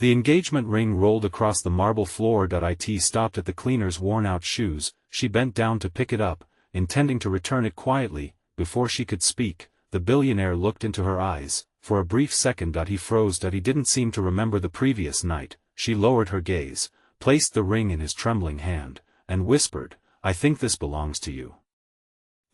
The engagement ring rolled across the marble floor. It stopped at the cleaner's worn-out shoes. She bent down to pick it up, intending to return it quietly. Before she could speak, the billionaire looked into her eyes. For a brief second he froze. He didn't seem to remember the previous night. She lowered her gaze, placed the ring in his trembling hand, and whispered, "I think this belongs to you."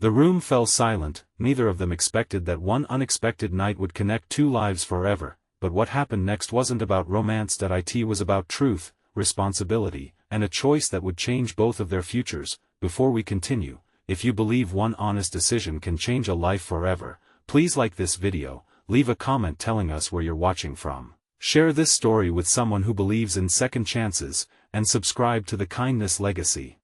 The room fell silent. Neither of them expected that one unexpected night would connect two lives forever, but what happened next wasn't about romance. It was about truth, responsibility, and a choice that would change both of their futures. Before we continue, if you believe one honest decision can change a life forever, please like this video, leave a comment telling us where you're watching from, share this story with someone who believes in second chances, and subscribe to the Kindness Legacy.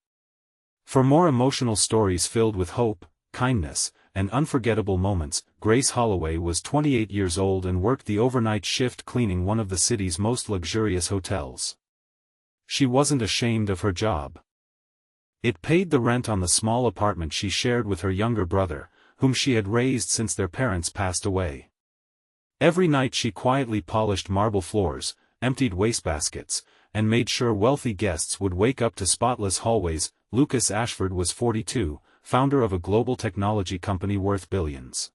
For more emotional stories filled with hope, kindness, and unforgettable moments. Grace Holloway was 28 years old and worked the overnight shift cleaning one of the city's most luxurious hotels. She wasn't ashamed of her job. It paid the rent on the small apartment she shared with her younger brother, whom she had raised since their parents passed away. Every night she quietly polished marble floors, emptied wastebaskets, and made sure wealthy guests would wake up to spotless hallways. Lucas Ashford was 42, founder of a global technology company worth billions.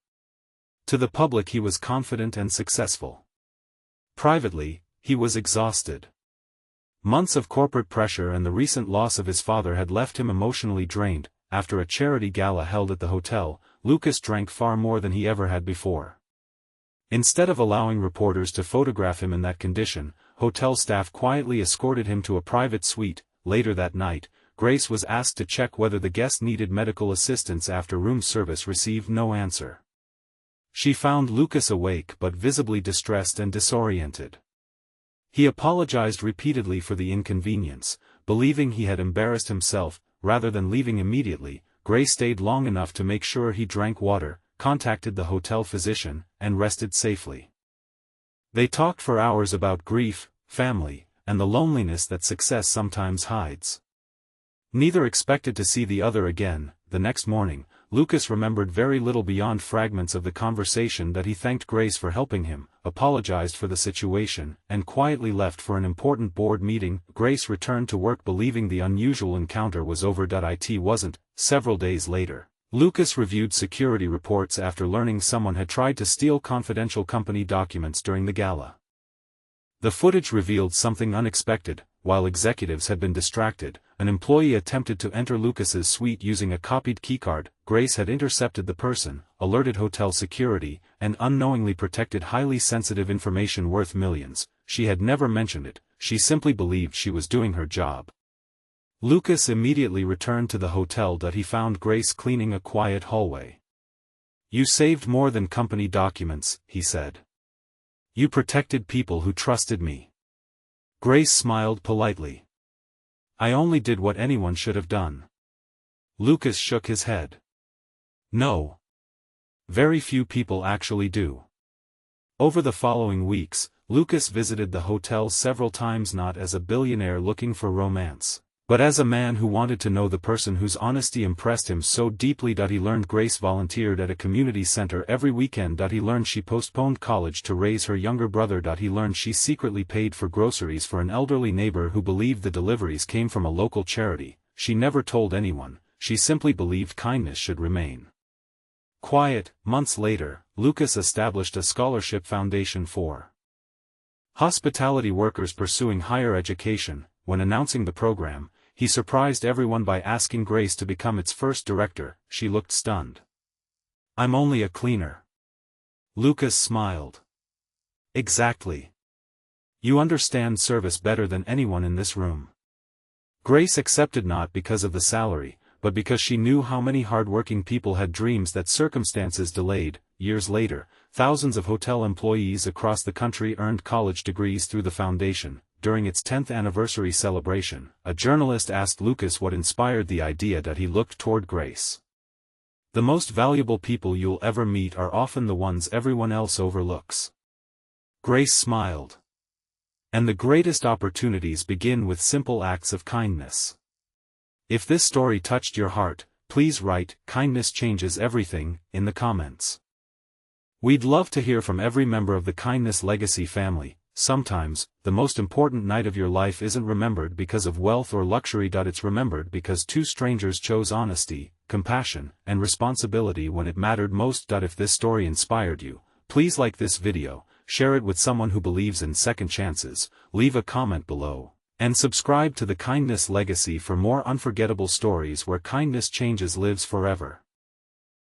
To the public he was confident and successful. Privately, he was exhausted. Months of corporate pressure and the recent loss of his father had left him emotionally drained. After a charity gala held at the hotel, Lucas drank far more than he ever had before. Instead of allowing reporters to photograph him in that condition, hotel staff quietly escorted him to a private suite. Later that night, Grace was asked to check whether the guest needed medical assistance after room service received no answer. She found Lucas awake but visibly distressed and disoriented. He apologized repeatedly for the inconvenience, believing he had embarrassed himself. Rather than leaving immediately, Grace stayed long enough to make sure he drank water, contacted the hotel physician, and rested safely. They talked for hours about grief, family, and the loneliness that success sometimes hides. Neither expected to see the other again. The next morning, Lucas remembered very little beyond fragments of the conversation. He thanked Grace for helping him, apologized for the situation, and quietly left for an important board meeting. Grace returned to work believing the unusual encounter was over. It wasn't. Several days later, Lucas reviewed security reports after learning someone had tried to steal confidential company documents during the gala. The footage revealed something unexpected. While executives had been distracted, an employee attempted to enter Lucas's suite using a copied keycard. Grace had intercepted the person, alerted hotel security, and unknowingly protected highly sensitive information worth millions. She had never mentioned it, she simply believed she was doing her job. Lucas immediately returned to the hotel. He found Grace cleaning a quiet hallway. "You saved more than company documents," he said. "You protected people who trusted me." Grace smiled politely. "I only did what anyone should have done." Lucas shook his head. "No. Very few people actually do." Over the following weeks, Lucas visited the hotel several times, not as a billionaire looking for romance, but as a man who wanted to know the person whose honesty impressed him so deeply. He learned Grace volunteered at a community center every weekend. He learned she postponed college to raise her younger brother. He learned she secretly paid for groceries for an elderly neighbor who believed the deliveries came from a local charity. She never told anyone, she simply believed kindness should remain quiet. Months later, Lucas established a scholarship foundation for hospitality workers pursuing higher education. When announcing the program, he surprised everyone by asking Grace to become its first director. She looked stunned. "I'm only a cleaner." Lucas smiled. "Exactly. You understand service better than anyone in this room." Grace accepted, not because of the salary, but because she knew how many hardworking people had dreams that circumstances delayed. Years later, thousands of hotel employees across the country earned college degrees through the foundation. During its 10th anniversary celebration, a journalist asked Lucas what inspired the idea. He looked toward Grace. "The most valuable people you'll ever meet are often the ones everyone else overlooks." Grace smiled. "And the greatest opportunities begin with simple acts of kindness." If this story touched your heart, please write "Kindness changes everything" in the comments. We'd love to hear from every member of the Kindness Legacy family. Sometimes, the most important night of your life isn't remembered because of wealth or luxury. It's remembered because two strangers chose honesty, compassion, and responsibility when it mattered most. If this story inspired you, please like this video, share it with someone who believes in second chances, leave a comment below, and subscribe to the Kindness Legacy for more unforgettable stories where kindness changes lives forever.